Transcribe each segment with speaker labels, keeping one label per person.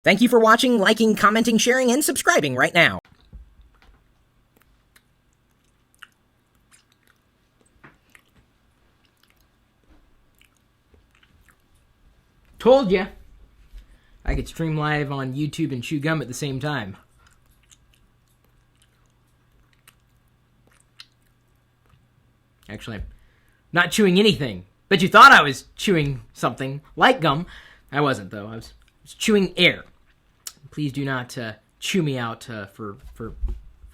Speaker 1: Thank you for watching, liking, commenting, sharing, and subscribing right now.
Speaker 2: Told ya. I could stream live on YouTube and chew gum at the same time. Actually, I'm not chewing anything. But you thought I was chewing something like gum. I wasn't, though. I was chewing air. Please do not chew me out for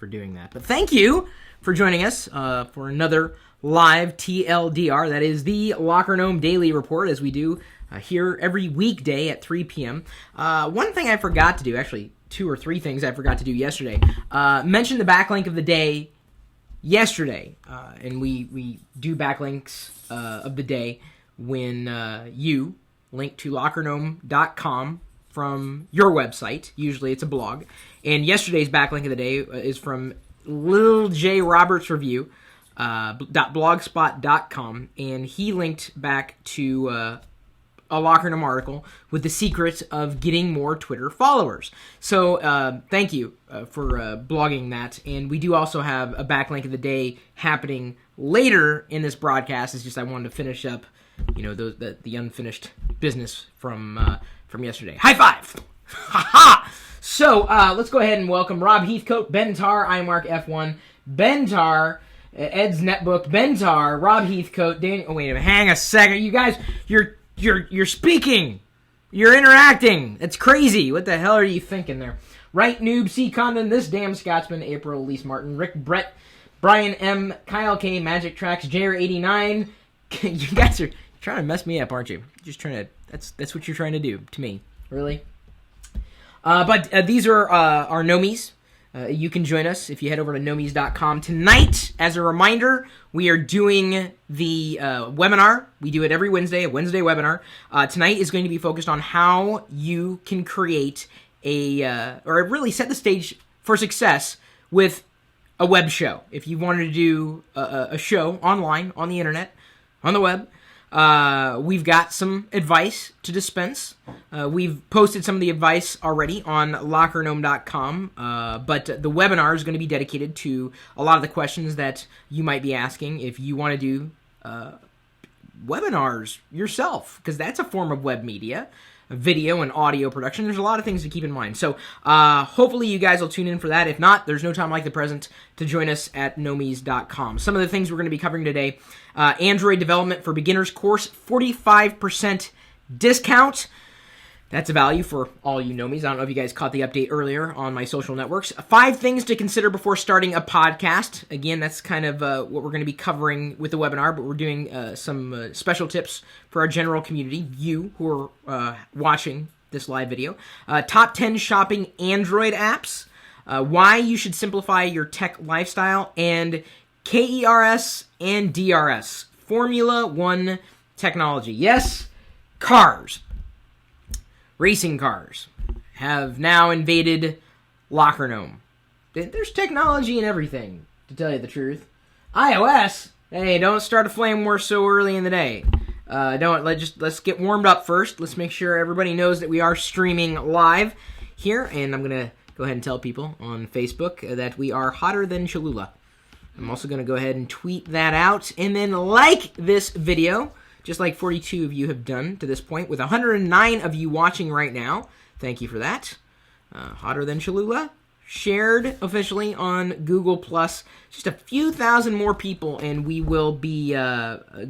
Speaker 2: doing that. But thank you for joining us for another live TLDR. That is the LockerGnome Daily Report, as we do here every weekday at 3 p.m. One thing I forgot to do, actually 2 or 3 things I forgot to do yesterday, mention the backlink of the day yesterday. And we do backlinks of the day when you link to LockerGnome.com from your website. Usually it's a blog. And yesterday's backlink of the day is from Lil J Roberts Review, .blogspot.com, and he linked back to a LockerGnome article with the secret of getting more Twitter followers. So thank you for blogging that. And we do also have a backlink of the day happening later in this broadcast. It's just I wanted to finish up, the unfinished business from yesterday. High five! Ha ha! So let's go ahead and welcome Rob Heathcote, Bentar, iMark F1, Bentar, Ed's Netbook, Bentar, Rob Heathcote, Daniel. Oh wait a minute, hang a second, you guys. You're speaking. You're interacting. That's crazy. What the hell are you thinking there? Right Noob, C Condon, This Damn Scotsman, April, Elise Martin, Rick Brett, Brian M, Kyle K, Magic Tracks, JR89. You guys are trying to mess me up, aren't you? Just trying to. That's what you're trying to do to me. Really? But these are our Gnomies. You can join us if you head over to gnomies.com. Tonight, as a reminder, we are doing the webinar. We do it every Wednesday, a Wednesday webinar. Tonight is going to be focused on how you can create or really set the stage for success with a web show. If you wanted to do a show online, on the internet, on the web, we've got some advice to dispense. We've posted some of the advice already on LockerGnome.com, but the webinar is going to be dedicated to a lot of the questions that you might be asking if you want to do webinars yourself, because that's a form of web media, video and audio production. There's a lot of things to keep in mind. So hopefully you guys will tune in for that. If not, there's no time like the present to join us at gnomies.com. Some of the things we're going to be covering today: Android development for beginners course, 45% discount. That's a value for all you Gnomies. I don't know if you guys caught the update earlier on my social networks. 5 things to consider before starting a podcast. Again, that's kind of what we're going to be covering with the webinar, but we're doing some special tips for our general community, you who are watching this live video. Top 10 shopping Android apps. Why you should simplify your tech lifestyle. And KERS and DRS. Formula One technology. Yes, cars. Racing cars have now invaded LockerGnome. There's technology in everything, to tell you the truth. iOS, hey, don't start a flame war so early in the day. Let's get warmed up first. Let's make sure everybody knows that we are streaming live here, and I'm gonna go ahead and tell people on Facebook that we are hotter than Cholula. I'm also gonna go ahead and tweet that out, and then like this video, just like 42 of you have done to this point, with 109 of you watching right now. Thank you for that. Hotter than Cholula. Shared officially on Google+. Just a few thousand more people, and we will be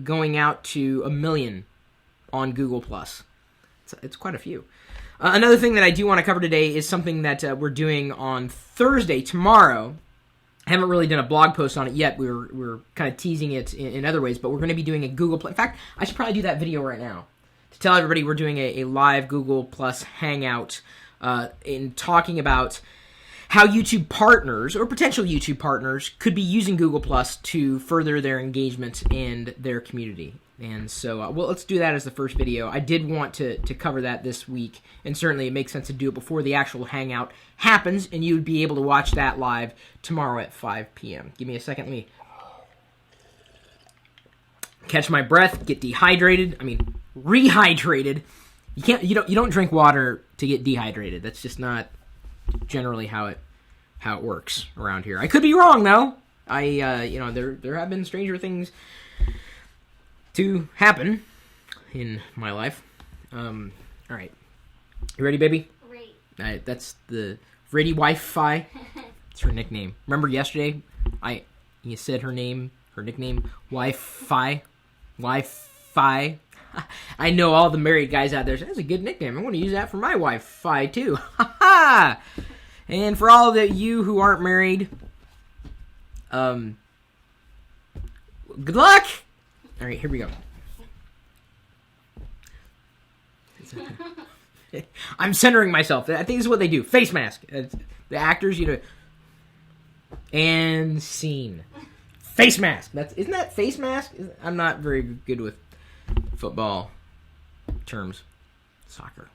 Speaker 2: going out to 1 million on Google+. It's quite a few. Another thing that I do want to cover today is something that we're doing on Thursday, tomorrow. I haven't really done a blog post on it yet. We're kind of teasing it in other ways, but we're going to be doing a Google+. In fact, I should probably do that video right now to tell everybody we're doing a live Google+ Hangout in talking about how YouTube partners or potential YouTube partners could be using Google+ to further their engagement and their community. And so, let's do that as the first video. I did want to cover that this week, and certainly it makes sense to do it before the actual Hangout happens, and you would be able to watch that live tomorrow at 5 p.m. Give me a second. Let me catch my breath, get rehydrated, You don't drink water to get dehydrated. That's just not generally how it works around here. I could be wrong though. There have been stranger things to happen in my life. All right. You ready, baby?
Speaker 3: Great.
Speaker 2: That's the Ready Wi-Fi. It's her nickname. Remember yesterday? You said her nickname, Wi-Fi. Wi-Fi. I know all the married guys out there. That's a good nickname. I'm going to use that for my Wi-Fi too. Ha ha! And for all of you who aren't married, good luck. All right, here we go. I'm centering myself. I think this is what they do. Face mask. The actors, and scene. Face mask. Isn't that face mask? I'm not very good with football terms. Soccer.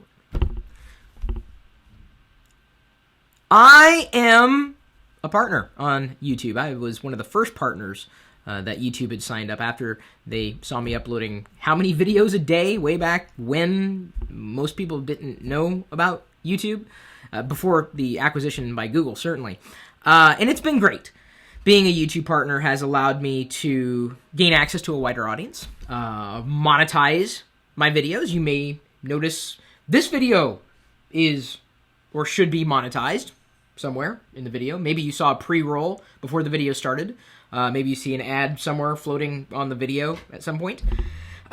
Speaker 2: I am a partner on YouTube. I was one of the first partners that YouTube had signed up after they saw me uploading how many videos a day way back when most people didn't know about YouTube, before the acquisition by Google, certainly. And it's been great. Being a YouTube partner has allowed me to gain access to a wider audience, monetize my videos. You may notice this video is or should be monetized somewhere in the video. Maybe you saw a pre-roll before the video started. Maybe you see an ad somewhere floating on the video at some point.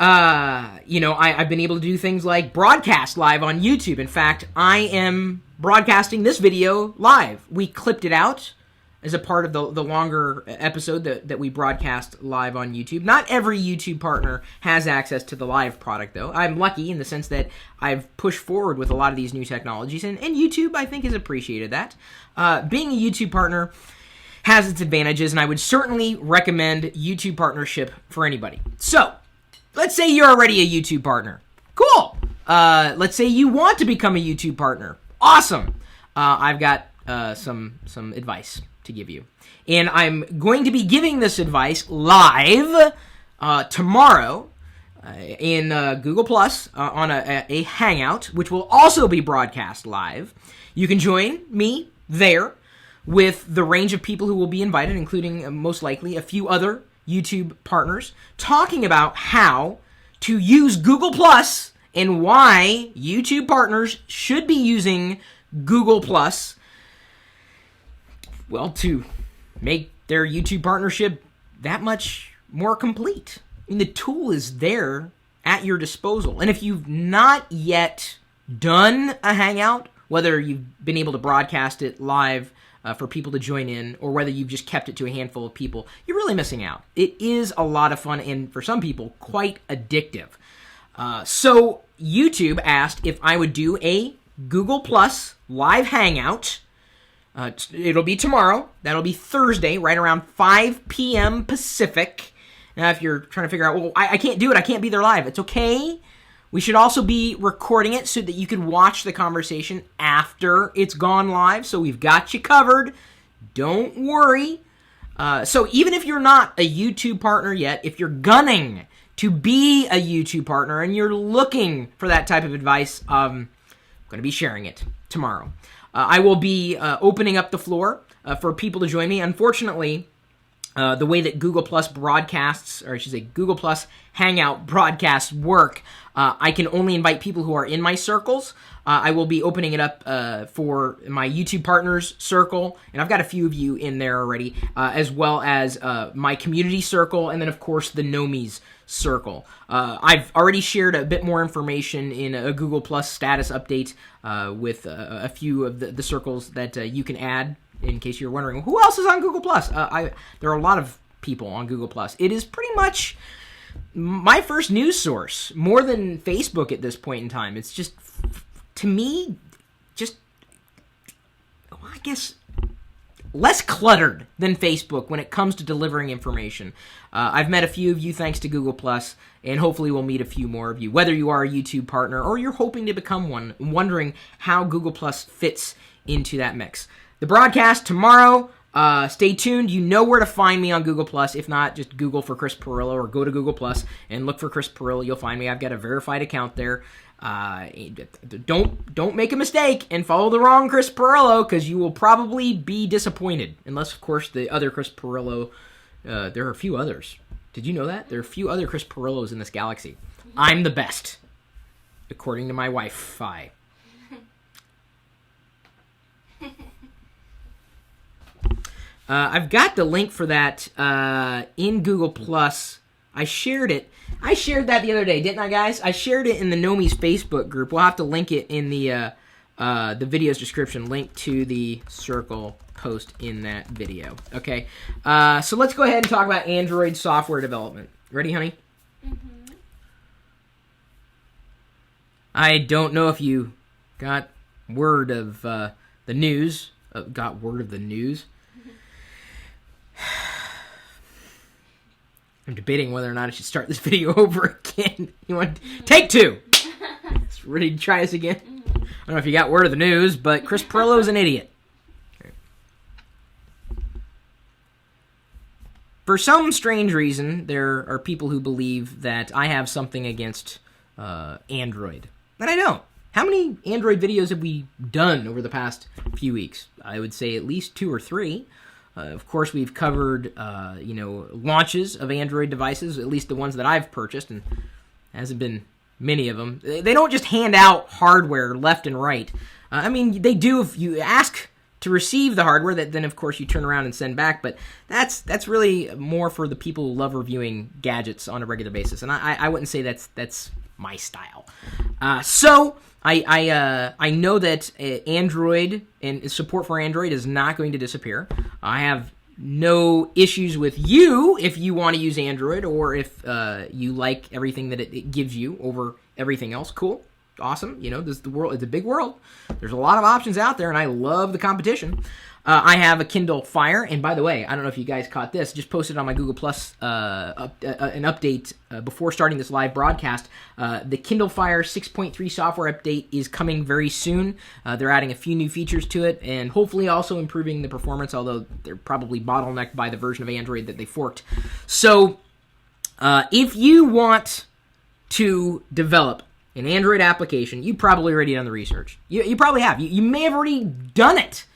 Speaker 2: I've been able to do things like broadcast live on YouTube. In fact, I am broadcasting this video live. We clipped it out as a part of the longer episode that we broadcast live on YouTube. Not every YouTube partner has access to the live product, though. I'm lucky in the sense that I've pushed forward with a lot of these new technologies, and YouTube, I think, has appreciated that. Being a YouTube partner has its advantages, and I would certainly recommend YouTube partnership for anybody. So, let's say you're already a YouTube partner. Cool! Let's say you want to become a YouTube partner. Awesome! I've got some advice to give you. And I'm going to be giving this advice live tomorrow in Google Plus on a Hangout, which will also be broadcast live. You can join me there with the range of people who will be invited, including most likely a few other YouTube partners, talking about how to use Google Plus and why YouTube partners should be using Google Plus, well, to make their YouTube partnership that much more complete. I mean, the tool is there at your disposal. And if you've not yet done a Hangout, whether you've been able to broadcast it live for people to join in, or whether you've just kept it to a handful of people, you're really missing out. It is a lot of fun, and for some people, quite addictive. So YouTube asked if I would do a Google Plus live Hangout. It'll be tomorrow. That'll be Thursday, right around 5 p.m. Pacific. Now, if you're trying to figure out, well, I can't do it. I can't be there live. It's okay. We should also be recording it so that you can watch the conversation after it's gone live. So we've got you covered. Don't worry. So even if you're not a YouTube partner yet, if you're gunning to be a YouTube partner and you're looking for that type of advice, I'm going to be sharing it tomorrow. I will be opening up the floor for people to join me. Unfortunately, the way that Google Plus broadcasts, or I should say Google Plus Hangout broadcasts work, I can only invite people who are in my circles. I will be opening it up for my YouTube partners circle, and I've got a few of you in there already, as well as my community circle, and then, of course, the Nomies circle. I've already shared a bit more information in a Google Plus status update with a few of the circles that you can add, in case you're wondering, who else is on Google Plus? There are a lot of people on Google Plus. It is pretty much my first news source, more than Facebook at this point in time. It's just, to me, I guess, less cluttered than Facebook when it comes to delivering information. I've met a few of you thanks to Google Plus, and hopefully we'll meet a few more of you, whether you are a YouTube partner or you're hoping to become one, wondering how Google Plus fits into that mix. The broadcast tomorrow. Stay tuned. You know where to find me on Google Plus. If not, just Google for Chris Pirillo or go to Google Plus and look for Chris Pirillo. You'll find me. I've got a verified account there. Don't make a mistake and follow the wrong Chris Pirillo, because you will probably be disappointed. Unless, of course, the other Chris Pirillo, there are a few others. Did you know that? There are a few other Chris Pirillos in this galaxy. I'm the best, according to my Wi-Fi. I've got the link for that in Google+. I shared it. I shared that the other day, didn't I, guys? I shared it in the Nomies Facebook group. We'll have to link it in the video's description. Link to the circle post in that video. Okay, so let's go ahead and talk about Android software development. Ready, honey? Mm-hmm. I don't know if you got word of the news. Got word of the news? I'm debating whether or not I should start this video over again. You want take two? Let's ready to try this again. I don't know if you got word of the news, but Chris Pirillo's an idiot. For some strange reason, there are people who believe that I have something against Android. And I don't. How many Android videos have we done over the past few weeks? I would say at least 2 or 3. Of course, we've covered, launches of Android devices, at least the ones that I've purchased, and hasn't been many of them. They don't just hand out hardware left and right. I mean, they do if you ask to receive the hardware, that then, of course, you turn around and send back, but that's really more for the people who love reviewing gadgets on a regular basis, and I wouldn't say that's my style. So I know that Android and support for Android is not going to disappear. I have no issues with you if you want to use Android, or if you like everything that it gives you over everything else. Cool. Awesome. You know, the world, it's a big world. There's a lot of options out there, and I love the competition. I have a Kindle Fire, and by the way, I don't know if you guys caught this, just posted on my Google Plus an update before starting this live broadcast. The Kindle Fire 6.3 software update is coming very soon. They're adding a few new features to it, and hopefully also improving the performance, although they're probably bottlenecked by the version of Android that they forked. So, if you want to develop an Android application, you probably already done the research. You probably have. You may have already done it.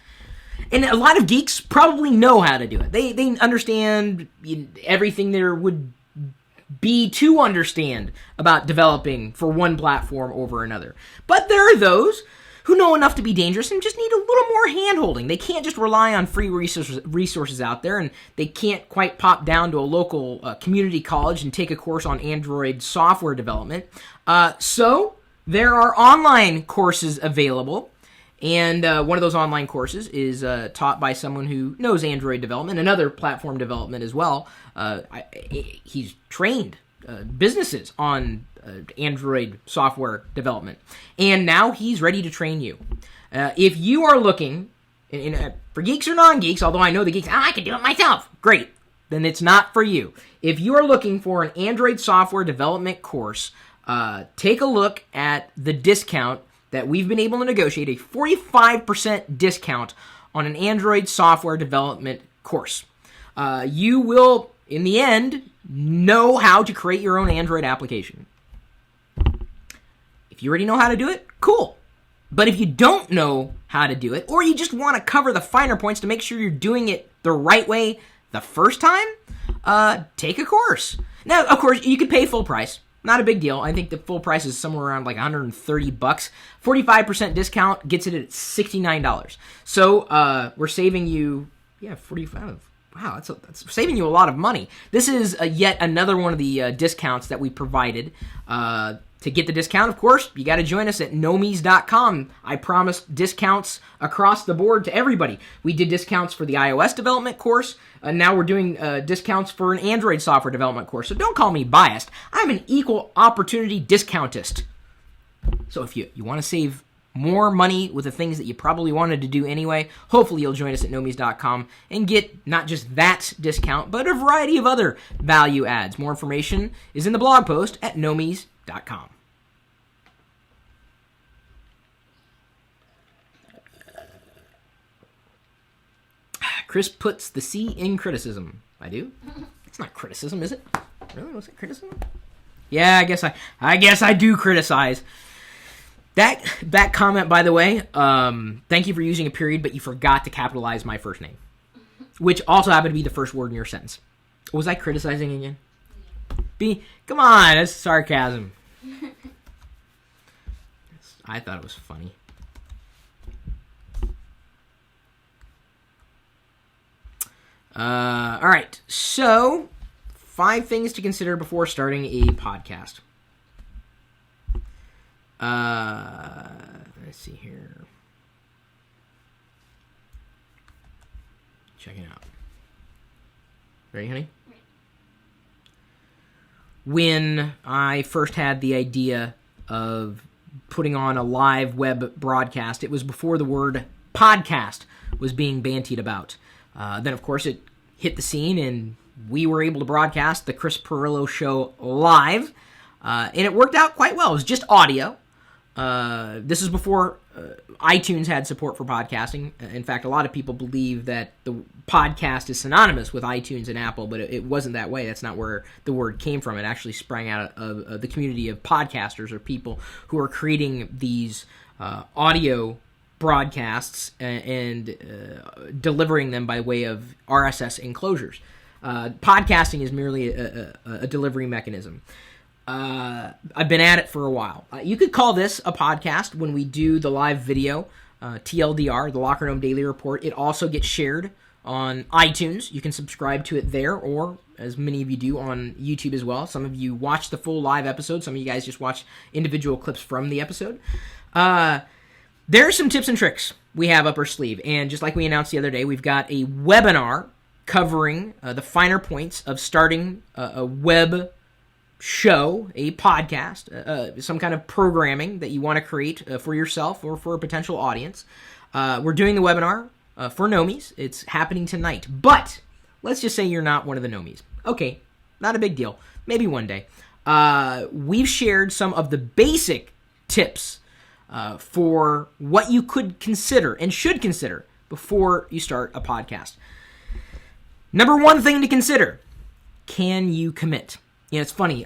Speaker 2: And a lot of geeks probably know how to do it. They understand everything there would be to understand about developing for one platform over another. But there are those who know enough to be dangerous and just need a little more hand-holding. They can't just rely on free resources out there, and they can't quite pop down to a local community college and take a course on Android software development. So there are online courses available. And one of those online courses is taught by someone who knows Android development and other platform development as well. He's trained businesses on Android software development. And now he's ready to train you. If you are looking, for geeks or non-geeks, although I know the geeks, I can do it myself. Great. Then it's not for you. If you are looking for an Android software development course, take a look at the discount that we've been able to negotiate, a 45% discount on an Android software development course. You will, in the end, know how to create your own Android application. If you already know how to do it, cool. But if you don't know how to do it, or you just want to cover the finer points to make sure you're doing it the right way the first time, take a course. Now, of course, you could pay full price. Not a big deal. I think the full price is somewhere around like $130. 45% discount gets it at $69. So we're saving you, 45. Wow, that's saving you a lot of money. This is yet another one of the discounts that we provided. To get the discount, of course, you got to join us at nomies.com. I promised discounts across the board to everybody. We did discounts for the iOS development course, and now we're doing discounts for an Android software development course. So don't call me biased. I'm an equal opportunity discountist. So if you want to save more money with the things that you probably wanted to do anyway, hopefully you'll join us at nomies.com and get not just that discount, but a variety of other value adds. More information is in the blog post at nomies.com. Chris puts the C in criticism. I do? It's not criticism, is it? Really? Was it criticism? Yeah, I guess I do criticize. That comment, by the way, thank you for using a period, but you forgot to capitalize my first name, which also happened to be the first word in your sentence. Was I criticizing again? Come on, that's sarcasm. I thought it was funny. All right, so 5 things to consider before starting a podcast. Let's see here. Check it out. Ready, honey? When I first had the idea of putting on a live web broadcast, it was before the word podcast was being bantied about. Then, of course, it hit the scene, and we were able to broadcast the Chris Pirillo show live, and it worked out quite well. It was just audio. This is before iTunes had support for podcasting. In fact, a lot of people believe that the podcast is synonymous with iTunes and Apple, but it wasn't that way. That's not where the word came from. It actually sprang out of the community of podcasters, or people who are creating these audio broadcasts and delivering them by way of RSS enclosures. Podcasting is merely a delivery mechanism. I've been at it for a while. You could call this a podcast when we do the live video, TLDR, the LockerGnome Daily Report. It also gets shared on iTunes. You can subscribe to it there, or, as many of you do, on YouTube as well. Some of you watch the full live episode. Some of you guys just watch individual clips from the episode. There are some tips and tricks we have up our sleeve, and just like we announced the other day, we've got a webinar covering the finer points of starting a web show, a podcast, some kind of programming that you want to create for yourself or for a potential audience. We're doing the webinar for Nomies. It's happening tonight, but let's just say you're not one of the Nomies. Okay, not a big deal. Maybe one day. We've shared some of the basic tips for what you could consider and should consider before you start a podcast. Number 1 thing to consider: can you commit? You know, it's funny.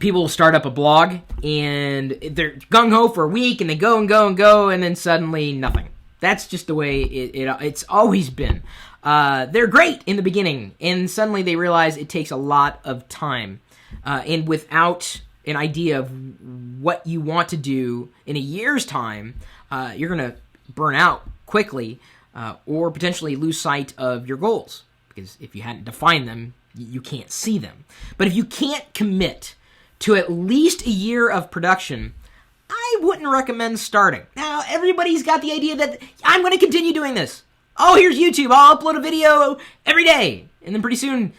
Speaker 2: People will start up a blog and they're gung-ho for a week, and they go and go and go, and then suddenly nothing. That's just the way it's always been. They're great in the beginning, and suddenly they realize it takes a lot of time. And without an idea of what you want to do in a year's time, you're going to burn out quickly, or potentially lose sight of your goals. Because if you hadn't defined them, you can't see them. But if you can't commit to at least a year of production, I wouldn't recommend starting. Now, everybody's got the idea that I'm going to continue doing this. Oh, here's YouTube. I'll upload a video every day. And then pretty soon,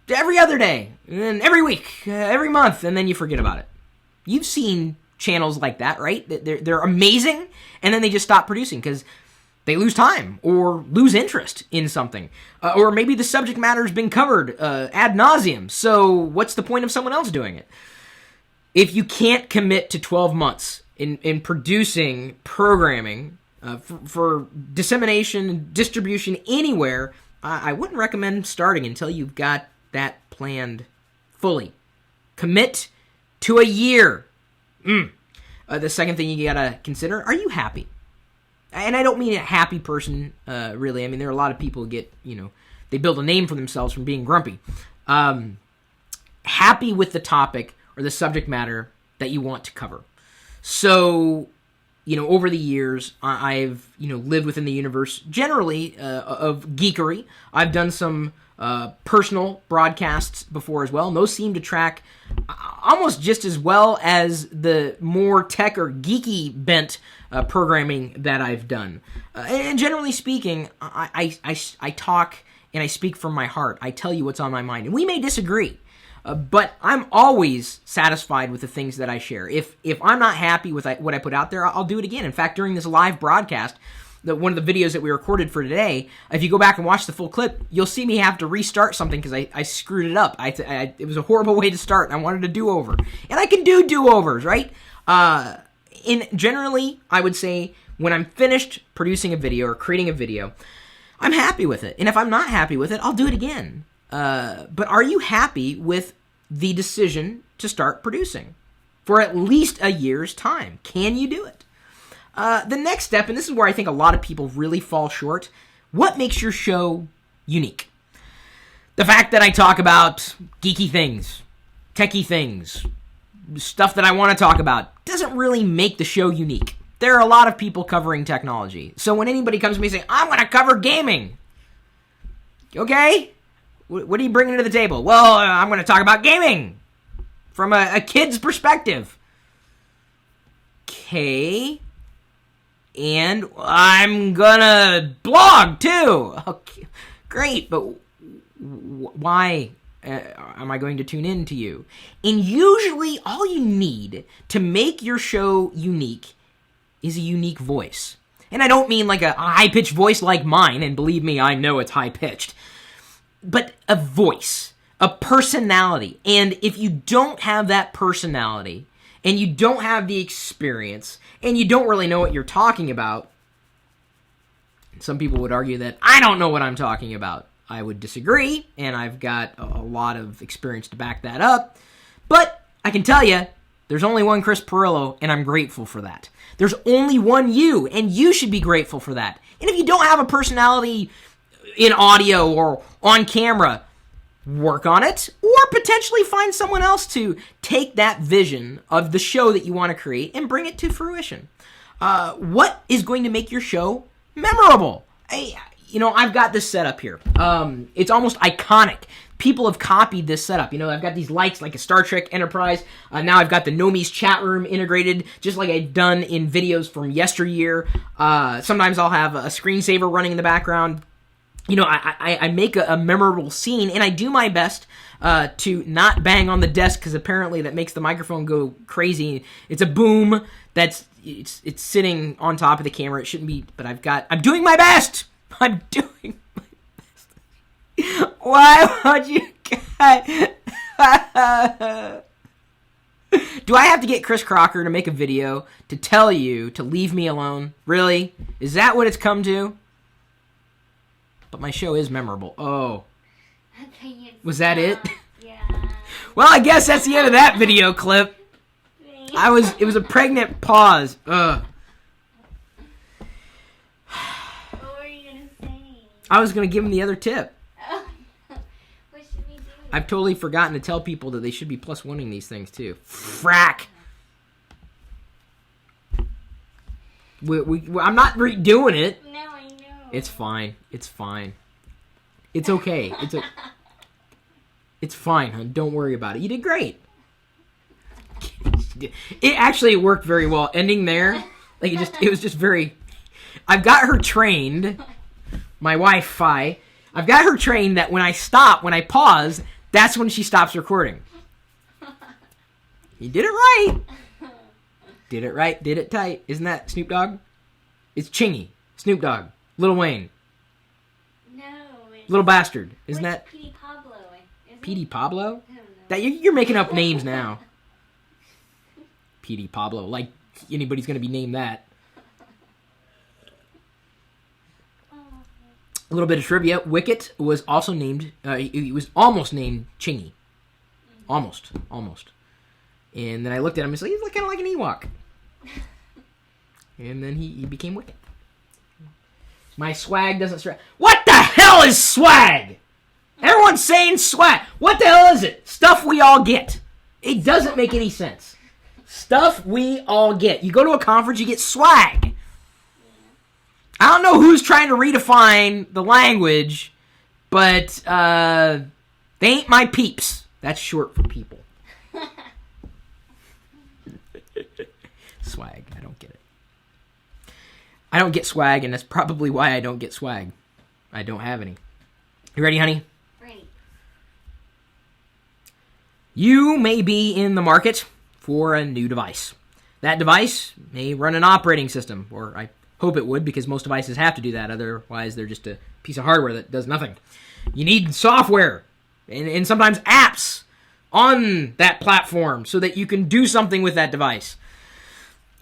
Speaker 2: every other day. And then every week, every month. And then you forget about it. You've seen channels like that, right? They're amazing. And then they just stop producing because they lose time or lose interest in something. Or maybe the subject matter has been covered ad nauseum. So what's the point of someone else doing it? If you can't commit to 12 months in producing programming for dissemination, distribution anywhere, I wouldn't recommend starting until you've got that planned fully. Commit to a year. The second thing you gotta consider: are you happy? And I don't mean a happy person, really. I mean, there are a lot of people who get, they build a name for themselves from being grumpy. Happy with the topic or the subject matter that you want to cover. So, over the years, I've, lived within the universe, generally, of geekery. I've done some personal broadcasts before as well, and those seem to track almost just as well as the more tech or geeky bent programming that I've done. And generally speaking, I talk and I speak from my heart. I tell you what's on my mind. And we may disagree, but I'm always satisfied with the things that I share. If I'm not happy with what I put out there, I'll do it again. In fact, during this live broadcast, one of the videos that we recorded for today, if you go back and watch the full clip, you'll see me have to restart something because I screwed it up. It was a horrible way to start, and I wanted a do-over. And I can do do-overs, right? Generally, I would say when I'm finished producing a video or creating a video, I'm happy with it. And if I'm not happy with it, I'll do it again. But are you happy with the decision to start producing? for at least a year's time. Can you do it? The next step, and this is where I think a lot of people really fall short, what makes your show unique? The fact that I talk about geeky things, techie things, stuff that I want to talk about, doesn't really make the show unique. There are a lot of people covering technology. So when anybody comes to me saying, I'm going to cover gaming, okay, what are you bringing to the table? Well, I'm going to talk about gaming from a kid's perspective. Okay. And I'm gonna blog too. Okay, great, but why am I going to tune in to you? And usually all you need to make your show unique is a unique voice. And I don't mean like a high-pitched voice like mine, and believe me, I know it's high-pitched. But a voice, a personality. And if you don't have that personality, and you don't have the experience, and you don't really know what you're talking about, some people would argue that I don't know what I'm talking about. I would disagree, and I've got a lot of experience to back that up. But I can tell you, there's only one Chris Pirillo, and I'm grateful for that. There's only one you, and you should be grateful for that. And if you don't have a personality in audio or on camera, work on it, or potentially find someone else to take that vision of the show that you want to create and bring it to fruition. What is going to make your show memorable? I've got this setup here. It's almost iconic. People have copied this setup. I've got these lights like a Star Trek Enterprise. Now I've got the Nomi's chat room integrated, just like I've done in videos from yesteryear. Sometimes I'll have a screensaver running in the background. I make a memorable scene, and I do my best to not bang on the desk, because apparently that makes the microphone go crazy. It's a boom that's it's sitting on top of the camera. It shouldn't be, but I'm doing my best. I'm doing my best. Why would you Do I have to get Chris Crocker to make a video to tell you to leave me alone? Really? Is that what it's come to? But my show is memorable. Oh. Was that it?
Speaker 3: Yeah.
Speaker 2: Well, I guess that's the end of that video clip. It was a pregnant pause. Ugh.
Speaker 3: What were you going to say?
Speaker 2: I was going to give him the other tip.
Speaker 3: Oh, what should we do?
Speaker 2: I've totally forgotten to tell people that they should be +1ing these things too. Frack. I'm not redoing it.
Speaker 3: No, I know.
Speaker 2: It's fine. It's fine. It's okay. It's fine, hon. Don't worry about it. You did great. It actually worked very well. Ending there, like it was just very. I've got her trained. My wife, Fi. I've got her trained that when I pause, that's when she stops recording. You did it right. Did it right. Did it tight. Isn't that Snoop Dogg? It's Chingy. Snoop Dogg. Lil Wayne.
Speaker 3: No. It's
Speaker 2: Little Bastard. Isn't that
Speaker 3: Petey Pablo?
Speaker 2: Petey Pablo?
Speaker 3: I don't know.
Speaker 2: That you're making up names now. Petey Pablo. Like anybody's going to be named that. A little bit of trivia. Wicket was also named, he was almost named Chingy. Almost. And then I looked at him and said, he's kind of like an Ewok. And then he became Wicket. My swag doesn't... What the hell is swag? Everyone's saying swag. What the hell is it? Stuff we all get. It doesn't make any sense. Stuff we all get. You go to a conference, you get swag. I don't know who's trying to redefine the language, but they ain't my peeps. That's short for people. Swag. I don't get it. I don't get swag, and that's probably why I don't get swag. I don't have any. You ready, honey?
Speaker 3: Ready.
Speaker 2: You may be in the market for a new device. That device may run an operating system, or I hope it would, because most devices have to do that. Otherwise, they're just a piece of hardware that does nothing. You need software and sometimes apps on that platform so that you can do something with that device.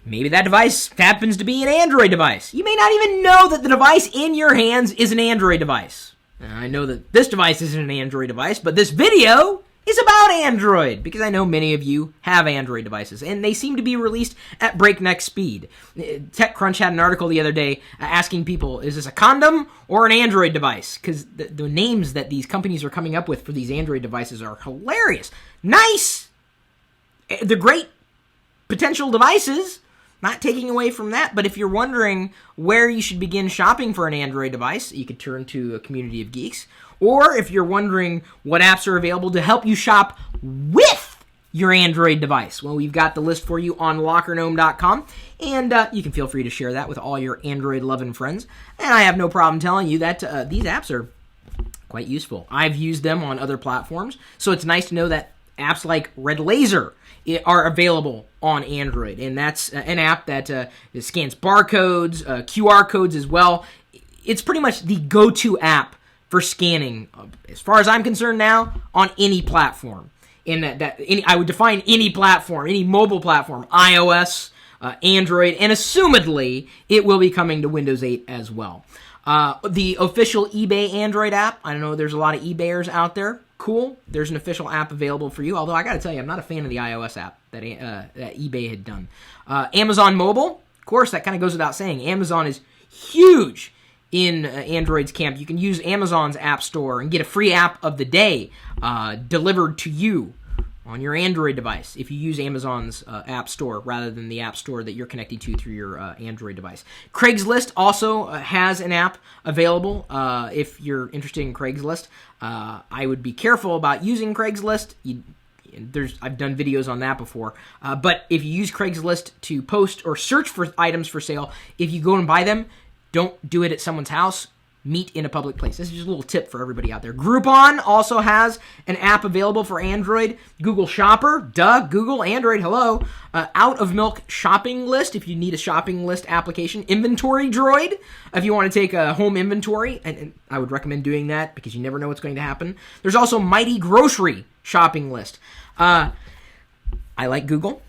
Speaker 2: Maybe that device happens to be an Android device. You may not even know that the device in your hands is an Android device. I know that this device isn't an Android device, but this video is about Android, because I know many of you have Android devices, and they seem to be released at breakneck speed. TechCrunch had an article the other day asking people, is this a condom or an Android device? Because the names that these companies are coming up with for these Android devices are hilarious. Nice! They're great potential devices, not taking away from that, but if you're wondering where you should begin shopping for an Android device, you could turn to a community of geeks. Or if you're wondering what apps are available to help you shop with your Android device, well, we've got the list for you on LockerGnome.com, and you can feel free to share that with all your Android-loving friends. And I have no problem telling you that these apps are quite useful. I've used them on other platforms, so it's nice to know that apps like Red Laser are available on Android, and that's an app that scans barcodes, QR codes as well. It's pretty much the go-to app for scanning, as far as I'm concerned now, on any platform. I would define any platform, any mobile platform, iOS, Android, and assumedly it will be coming to Windows 8 as well. The official eBay Android app, I know there's a lot of eBayers out there. Cool, there's an official app available for you, although I gotta tell you, I'm not a fan of the iOS app that eBay had done. Amazon Mobile, of course, that kind of goes without saying. Amazon is huge in Android's camp. You can use Amazon's app store and get a free app of the day delivered to you on your Android device if you use Amazon's app store rather than the app store that you're connecting to through your Android device. Craigslist also has an app available if you're interested in Craigslist. I would be careful about using Craigslist. I've done videos on that before. But if you use Craigslist to post or search for items for sale, if you go and buy them, don't do it at someone's house. Meet in a public place. This is just a little tip for everybody out there. Groupon also has an app available for Android. Google Shopper, Google, Android, hello. Out of Milk Shopping List, if you need a shopping list application. Inventory Droid, if you want to take a home inventory, and I would recommend doing that because you never know what's going to happen. There's also Mighty Grocery Shopping List. I like Google.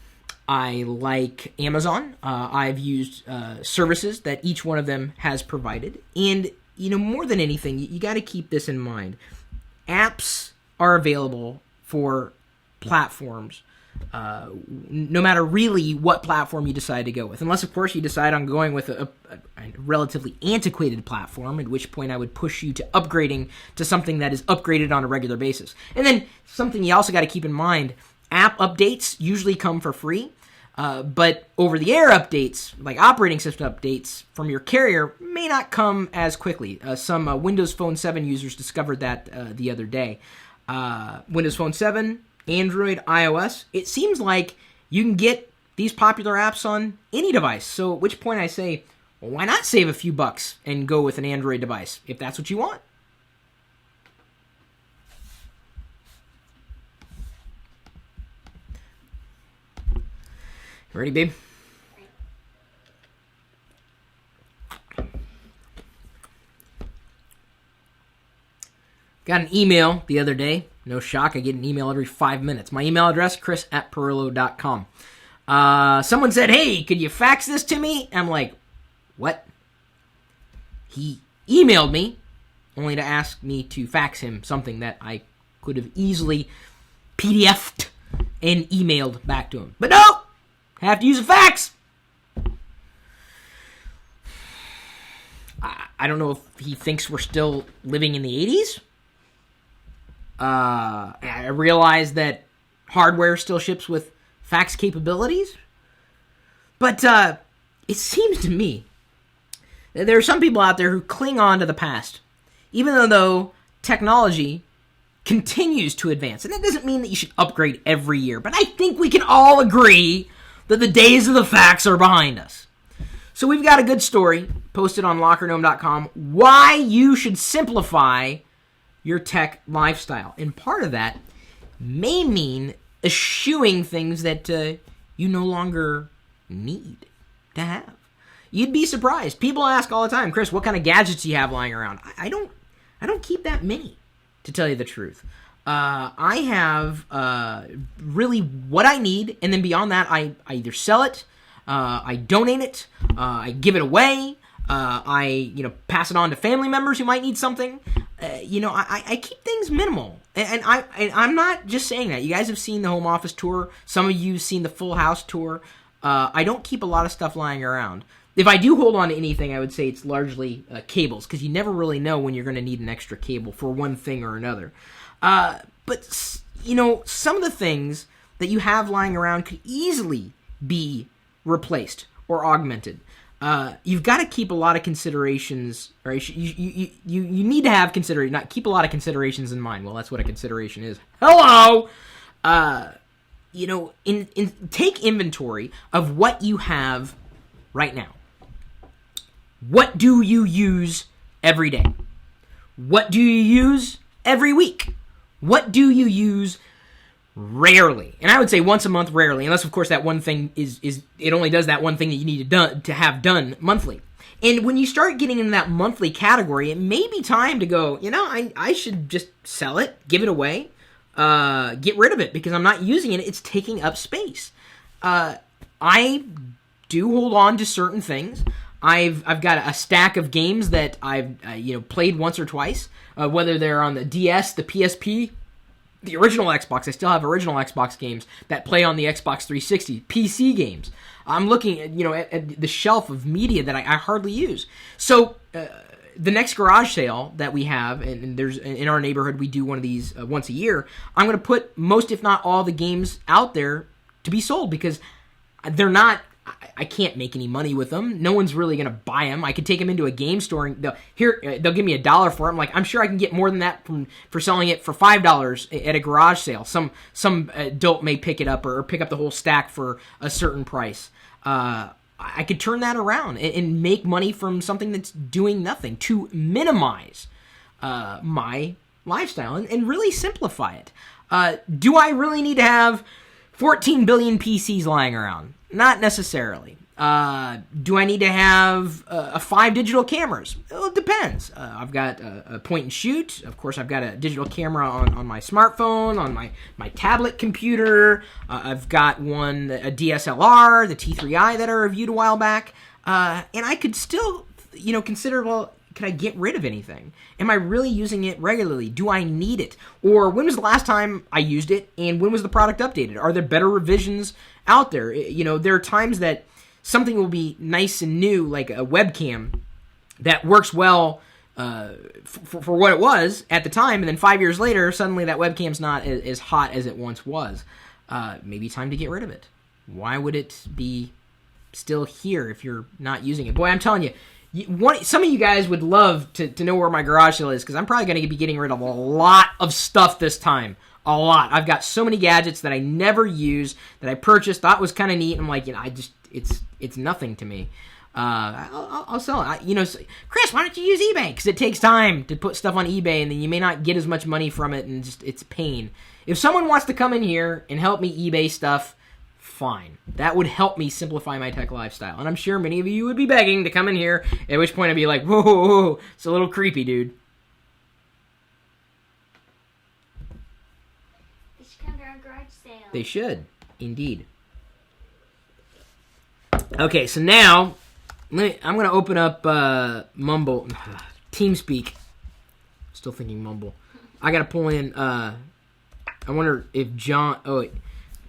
Speaker 2: I like Amazon. I've used services that each one of them has provided. And, more than anything, you got to keep this in mind. Apps are available for platforms, no matter really what platform you decide to go with. Unless, of course, you decide on going with a relatively antiquated platform, at which point I would push you to upgrading to something that is upgraded on a regular basis. And then something you also got to keep in mind, app updates usually come for free. But over-the-air updates, like operating system updates from your carrier, may not come as quickly. Some Windows Phone 7 users discovered that the other day. Windows Phone 7, Android, iOS, it seems like you can get these popular apps on any device. So at which point I say, well, why not save a few bucks and go with an Android device, if that's what you want? Ready, babe? Got an email the other day. No shock, I get an email every 5 minutes. My email address, chris@pirillo.com. Someone said, hey, could you fax this to me? I'm like, what? He emailed me, only to ask me to fax him something that I could have easily PDF'd and emailed back to him. But no! Have to use a fax. I don't know if he thinks we're still living in the 80s. I realize that hardware still ships with fax capabilities. But it seems to me that there are some people out there who cling on to the past, even though technology continues to advance. And that doesn't mean that you should upgrade every year. But I think we can all agree that the days of the fax are behind us. So we've got a good story posted on LockerGnome.com, why you should simplify your tech lifestyle. And part of that may mean eschewing things that you no longer need to have. You'd be surprised. People ask all the time, Chris, what kind of gadgets do you have lying around? I don't keep that many, to tell you the truth. I have really what I need, and then beyond that, I either sell it, I donate it, I give it away, I pass it on to family members who might need something. I keep things minimal, and I'm not just saying that. You guys have seen the home office tour. Some of you've seen the full house tour. I don't keep a lot of stuff lying around. If I do hold on to anything, I would say it's largely cables, because you never really know when you're going to need an extra cable for one thing or another. But some of the things that you have lying around could easily be replaced or augmented. You've got to keep a lot of considerations, right? You need to have not keep a lot of considerations in mind. Well, that's what a consideration is. Hello! Take inventory of what you have right now. What do you use every day? What do you use every week? What do you use rarely? And I would say once a month, rarely, unless of course that one thing is it only does that one thing that you need to have done monthly. And when you start getting in that monthly category, it may be time to go, I should just sell it, give it away, get rid of it, because I'm not using it. It's taking up space. I do hold on to certain things. I've got a stack of games that I've played once or twice, whether they're on the DS, the PSP, the original Xbox. I still have original Xbox games that play on the Xbox 360, PC games. I'm looking at the shelf of media that I hardly use. So the next garage sale that we have, and there's in our neighborhood, we do one of these once a year. I'm going to put most, if not all, the games out there to be sold, because they're not. I can't make any money with them. No one's really going to buy them. I could take them into a game store and they'll give me $1 for them. Like, I'm sure I can get more than that for selling it for $5 at a garage sale. Some dope may pick it up or pick up the whole stack for a certain price. I could turn that around and make money from something that's doing nothing to minimize my lifestyle and really simplify it. Do I really need to have 14 billion PCs lying around? Not necessarily. Do I need to have 5 digital cameras? Well, it depends. I've got a point and shoot. Of course, I've got a digital camera on my smartphone, on my tablet computer. I've got a DSLR, the T3i that I reviewed a while back. And I could still, consider, well, can I get rid of anything? Am I really using it regularly? Do I need it? Or when was the last time I used it, and when was the product updated? Are there better revisions out there? There are times that something will be nice and new, like a webcam that works well for what it was at the time, and then 5 years later, suddenly that webcam's not as hot as it once was. Maybe time to get rid of it. Why would it be still here if you're not using it? Boy, I'm telling you, some of you guys would love to know where my garage sale is, because I'm probably going to be getting rid of a lot of stuff this time. A lot. I've got so many gadgets that I never use, that I purchased, thought was kind of neat. I'm like, it's nothing to me. I'll sell it. Chris, why don't you use eBay? Because it takes time to put stuff on eBay, and then you may not get as much money from it, and it's pain. If someone wants to come in here and help me eBay stuff, fine. That would help me simplify my tech lifestyle. And I'm sure many of you would be begging to come in here, at which point I'd be like, whoa, it's a little creepy, dude.
Speaker 3: They should come to our garage sale.
Speaker 2: They should, indeed. Okay, so now, I'm going to open up Mumble. TeamSpeak. Still thinking Mumble. I got to pull in, I wonder if John,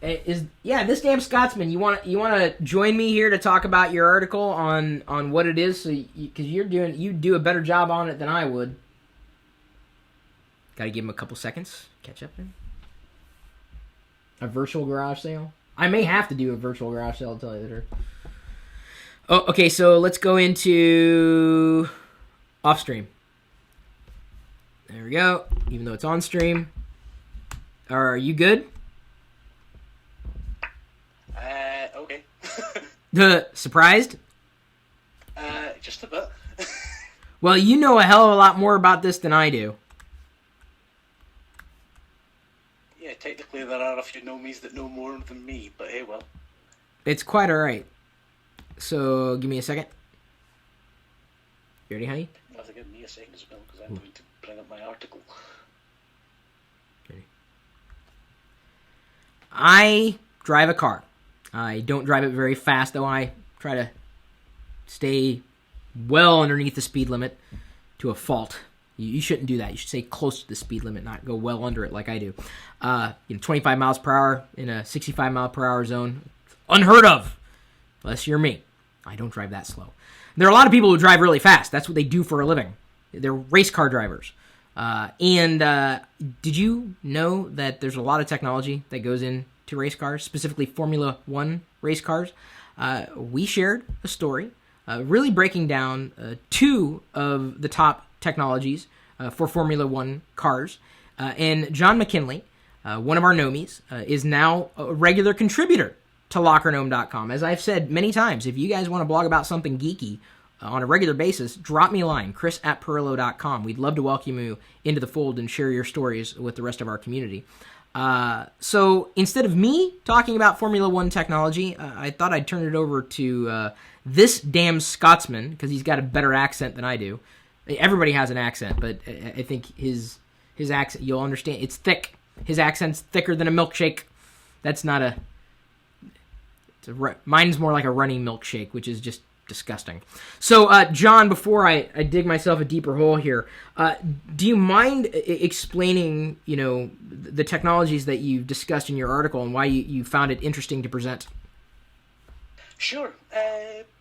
Speaker 2: this damn Scotsman, you want to join me here to talk about your article on what it is, because you do a better job on it than I would. Got to give him a couple seconds. Catch up there. A virtual garage sale? I may have to do a virtual garage sale, to tell you the truth. Oh, okay, so let's go into off stream. There we go. Even though it's on stream. Are you good? Okay. Surprised?
Speaker 4: Just a bit.
Speaker 2: Well, you know a hell of a lot more about this than I do.
Speaker 4: Yeah, technically there are a few nomies that know more than me, but hey, well.
Speaker 2: It's quite alright. So, give me a second. You ready, honey?
Speaker 4: You have to give me a second as well, because I'm going to bring up my article.
Speaker 2: Okay. I drive a car. I don't drive it very fast, though. I try to stay well underneath the speed limit to a fault. You shouldn't do that. You should stay close to the speed limit, not go well under it like I do. 25 miles per hour in a 65 mile per hour zone, unheard of. Unless you're me. I don't drive that slow. There are a lot of people who drive really fast. That's what they do for a living. They're race car drivers. Did you know that there's a lot of technology that goes into race cars, specifically Formula One race cars? We shared a story really breaking down two of the top technologies for Formula One cars. And John McKinley, one of our Gnomies, is now a regular contributor to LockerGnome.com. As I've said many times, if you guys want to blog about something geeky on a regular basis, drop me a line, chris@Pirillo.com. We'd love to welcome you into the fold and share your stories with the rest of our community. So instead of me talking about Formula One technology, I thought I'd turn it over to this damn Scotsman, because he's got a better accent than I do. Everybody has an accent, but I think his accent, you'll understand, it's thick. His accent's thicker than a milkshake. That's not a... mine's more like a runny milkshake, which is just disgusting. So, John, before I dig myself a deeper hole here, do you mind explaining, the technologies that you discussed in your article and why you found it interesting to present?
Speaker 4: Sure.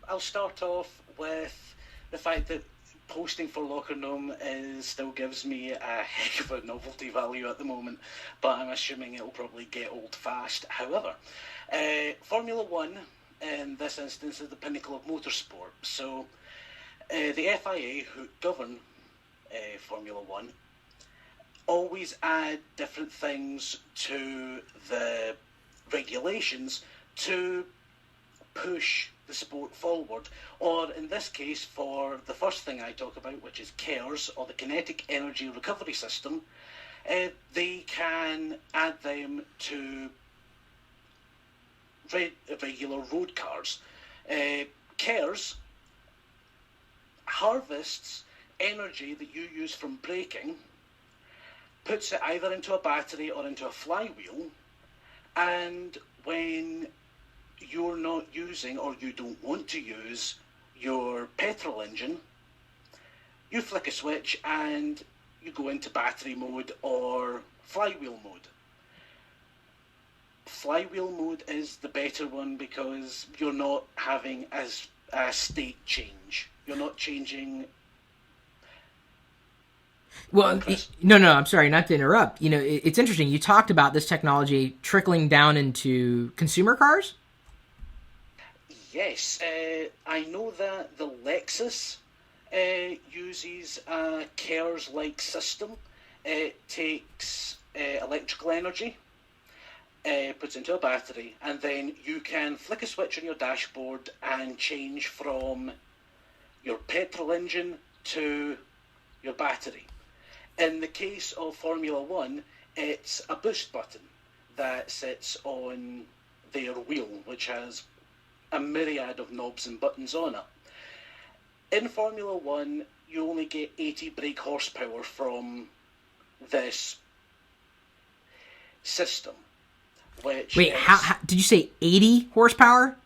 Speaker 4: I'll start off with the fact that posting for LockerGnome still gives me a heck of a novelty value at the moment, but I'm assuming it'll probably get old fast. However, Formula One, in this instance, is the pinnacle of motorsport. So the FIA, who govern Formula One, always add different things to the regulations to push the sport forward, or in this case, for the first thing I talk about, which is KERS, or the Kinetic Energy Recovery System, they can add them to regular road cars. KERS harvests energy that you use from braking, puts it either into a battery or into a flywheel, and when you're not using, or you don't want to use, your petrol engine, you flick a switch and you go into battery mode or flywheel mode. Flywheel mode is the better one because you're not having a state change. You're not changing.
Speaker 2: Well, no, I'm sorry, not to interrupt. It's interesting. You talked about this technology trickling down into consumer cars?
Speaker 4: Yes, I know that the Lexus uses a KERS-like system. It takes electrical energy, puts into a battery, and then you can flick a switch on your dashboard and change from your petrol engine to your battery. In the case of Formula One, it's a boost button that sits on their wheel, which has a myriad of knobs and buttons on it. In Formula One, you only get 80 brake horsepower from this system. Which
Speaker 2: Wait, how did you say 80 horsepower?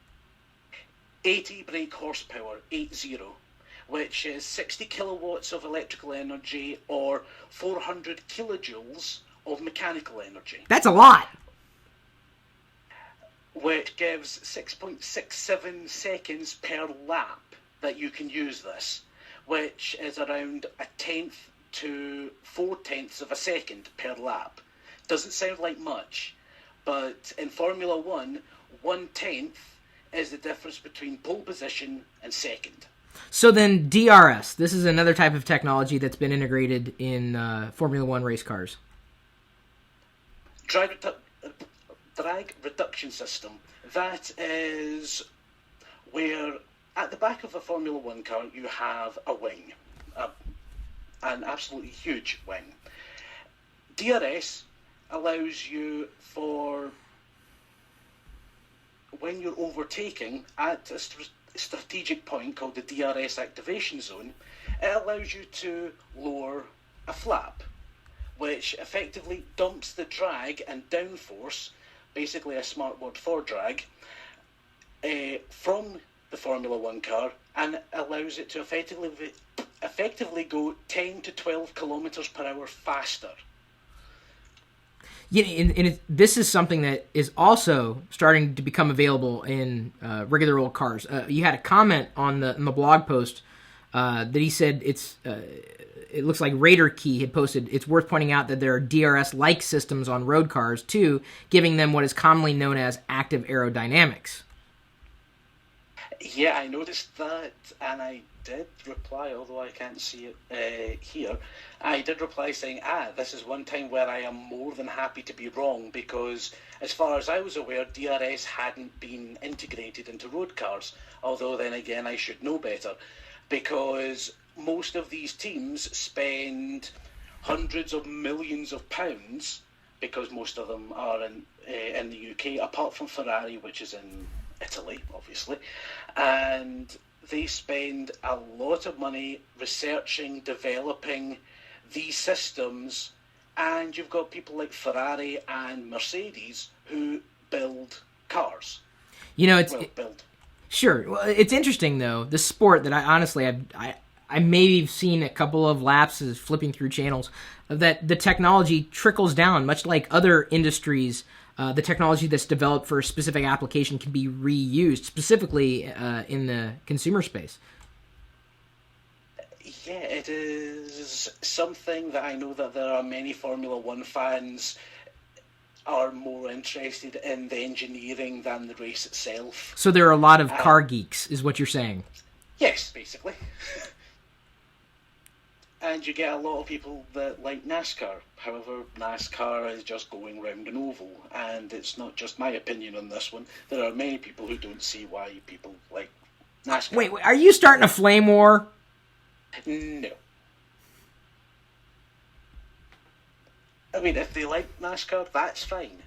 Speaker 4: 80 brake horsepower, 80, which is 60 kilowatts of electrical energy or 400 kilojoules of mechanical energy.
Speaker 2: That's a lot.
Speaker 4: Which gives 6.67 seconds per lap that you can use this, which is around 1/10 to 4/10 of a second per lap. Doesn't sound like much, but in Formula One, 1/10 is the difference between pole position and second.
Speaker 2: So then DRS, this is another type of technology that's been integrated in Formula One race cars.
Speaker 4: Drag reduction system. That is where at the back of a Formula One car you have a wing, an absolutely huge wing. DRS allows you for when you're overtaking at a strategic point called the DRS activation zone, it allows you to lower a flap, which effectively dumps the drag and downforce, basically a smart word for drag, from the Formula One car, and allows it to effectively go 10 to 12 kilometers per hour faster.
Speaker 2: Yeah, and this is something that is also starting to become available in regular old cars. You had a comment on the blog post that he said it looks like Raider Key had posted, it's worth pointing out that there are DRS-like systems on road cars, too, giving them what is commonly known as active aerodynamics.
Speaker 4: Yeah, I noticed that, and I did reply, although I can't see it here. I did reply saying, this is one time where I am more than happy to be wrong, because as far as I was aware, DRS hadn't been integrated into road cars. Although then again, I should know better, because most of these teams spend hundreds of millions of pounds, because most of them are in the UK, apart from Ferrari, which is in Italy, obviously, and they spend a lot of money researching, developing these systems, and you've got people like Ferrari and Mercedes who build cars.
Speaker 2: You know,
Speaker 4: build.
Speaker 2: Sure. Well, it's interesting though. The sport that I honestly I maybe seen a couple of lapses flipping through channels that the technology trickles down, much like other industries. The technology that's developed for a specific application can be reused, specifically in the consumer space.
Speaker 4: Yeah, it is something that I know that there are many Formula One fans are more interested in the engineering than the race itself.
Speaker 2: So there are a lot of car geeks, is what you're saying?
Speaker 4: Yes, basically. And you get a lot of people that like NASCAR. However, NASCAR is just going round an oval, and it's not just my opinion on this one. There are many people who don't see why people like NASCAR.
Speaker 2: Wait, are you starting a flame war?
Speaker 4: No. I mean, if they like NASCAR, that's fine.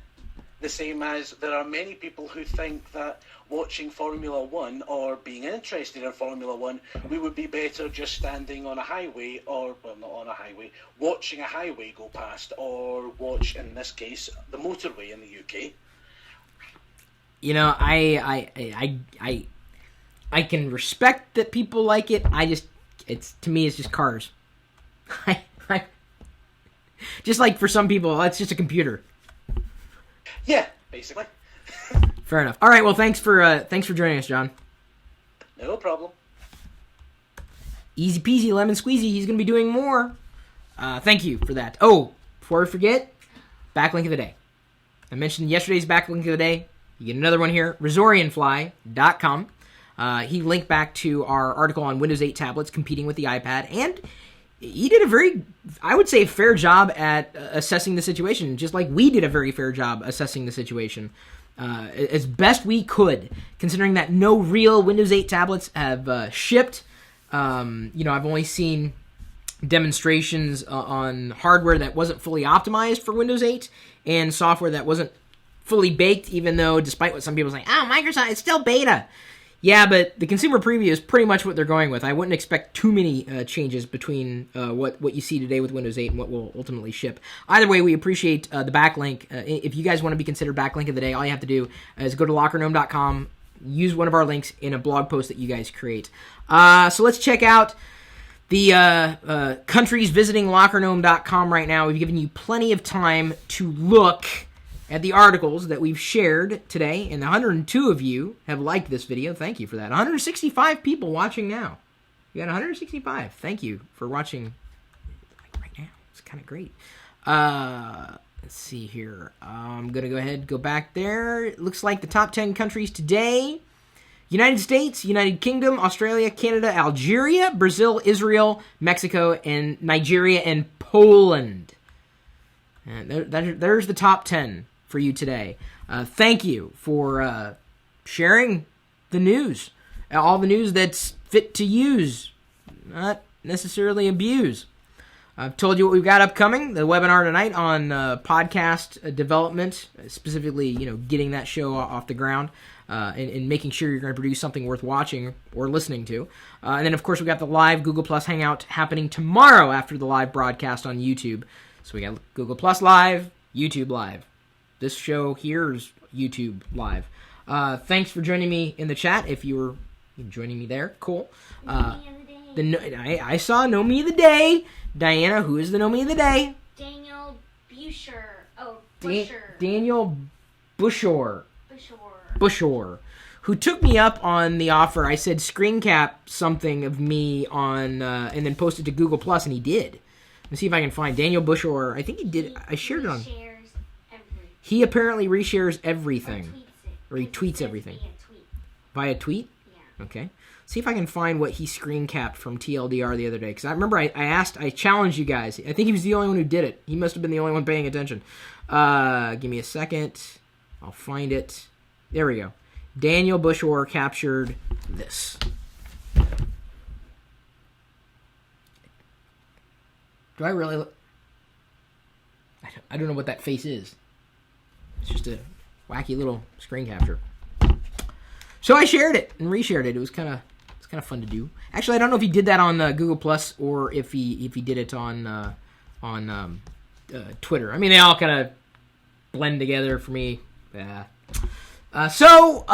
Speaker 4: The same as there are many people who think that watching Formula One or being interested in Formula One, we would be better just standing on a highway, or, well, not on a highway, watching a highway go past, or watch, in this case, the motorway in the UK.
Speaker 2: You know, I can respect that people like it. To me, it's just cars. Just like for some people, it's just a computer.
Speaker 4: Yeah, basically.
Speaker 2: Fair enough. All right. Well, thanks for joining us, John.
Speaker 4: No problem.
Speaker 2: Easy peasy, lemon squeezy. He's going to be doing more. Thank you for that. Oh, before I forget, backlink of the day. I mentioned yesterday's backlink of the day. You get another one here. Razorianfly.com. He linked back to our article on Windows 8 tablets competing with the iPad, and he did a very, I would say, fair job at assessing the situation, just like we did a very fair job assessing the situation. As best we could, considering that no real Windows 8 tablets have shipped. I've only seen demonstrations on hardware that wasn't fully optimized for Windows 8 and software that wasn't fully baked, even though, despite what some people say, Microsoft, it's still beta. Yeah, but the consumer preview is pretty much what they're going with. I wouldn't expect too many changes between what you see today with Windows 8 and what will ultimately ship. Either way, we appreciate the backlink. If you guys want to be considered backlink of the day, all you have to do is go to LockerGnome.com, use one of our links in a blog post that you guys create. So let's check out the countries visiting LockerGnome.com right now. We've given you plenty of time to look at the articles that we've shared today, and 102 of you have liked this video. Thank you for that. 165 people watching now. You got 165. Thank you for watching right now. It's kind of great. Let's see here. I'm going to go ahead and go back there. It looks like the top 10 countries today: United States, United Kingdom, Australia, Canada, Algeria, Brazil, Israel, Mexico, and Nigeria, and Poland. And there's the top 10 for you today. Thank you for sharing the news. All the news that's fit to use, not necessarily abuse. I've told you what we've got upcoming. The webinar tonight on podcast development, specifically, getting that show off the ground and making sure you're going to produce something worth watching or listening to. And then, of course, we've got the live Google Plus Hangout happening tomorrow after the live broadcast on YouTube. So we got Google Plus Live, YouTube Live. This show here is YouTube Live. Thanks for joining me in the chat. If you were joining me there, cool. I saw No Me of the Day. Diana, who is the No Me of the Day?
Speaker 3: Daniel Busher. Oh, Busher.
Speaker 2: Daniel Bushore. Who took me up on the offer. I said screen cap something of me on, and then post it to Google Plus, and he did. Let's see if I can find Daniel Bushore. I think he did. I shared it on. He apparently reshares everything. Or he tweets everything. Via tweet?
Speaker 3: Yeah.
Speaker 2: Okay. See if I can find what he screen capped from TLDR the other day. Because I remember I challenged you guys. I think he was the only one who did it. He must have been the only one paying attention. Give me a second. I'll find it. There we go. Daniel Bushore captured this. Do I really look? I don't know what that face is. It's just a wacky little screen capture. So I shared it and reshared it. It was kind of fun to do. Actually, I don't know if he did that on Google Plus or if he did it on Twitter. I mean, they all kind of blend together for me. Yeah. So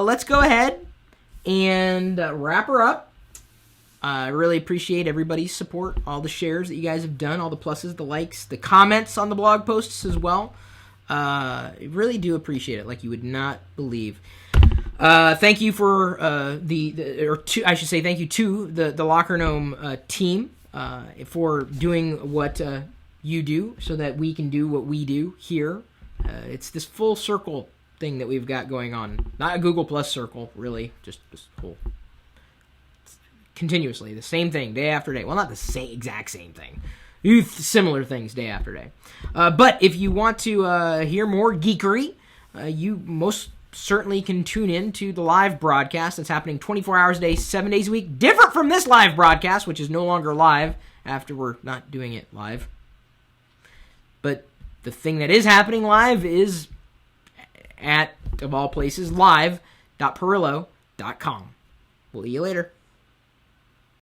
Speaker 2: let's go ahead and wrap her up. I really appreciate everybody's support, all the shares that you guys have done, all the pluses, the likes, the comments on the blog posts as well. I really do appreciate it, like you would not believe. Thank you for thank you to the LockerGnome team for doing what you do, so that we can do what we do here. It's this full circle thing that we've got going on. Not a Google Plus circle, really, just whole. Continuously, the same thing, day after day. Well, not the exact same thing. Similar things, day after day. But if you want to hear more geekery, you most certainly can tune in to the live broadcast that's happening 24 hours a day, 7 days a week. Different from this live broadcast, which is no longer live after we're not doing it live. But the thing that is happening live is at, of all places, live.pirillo.com. We'll see you later.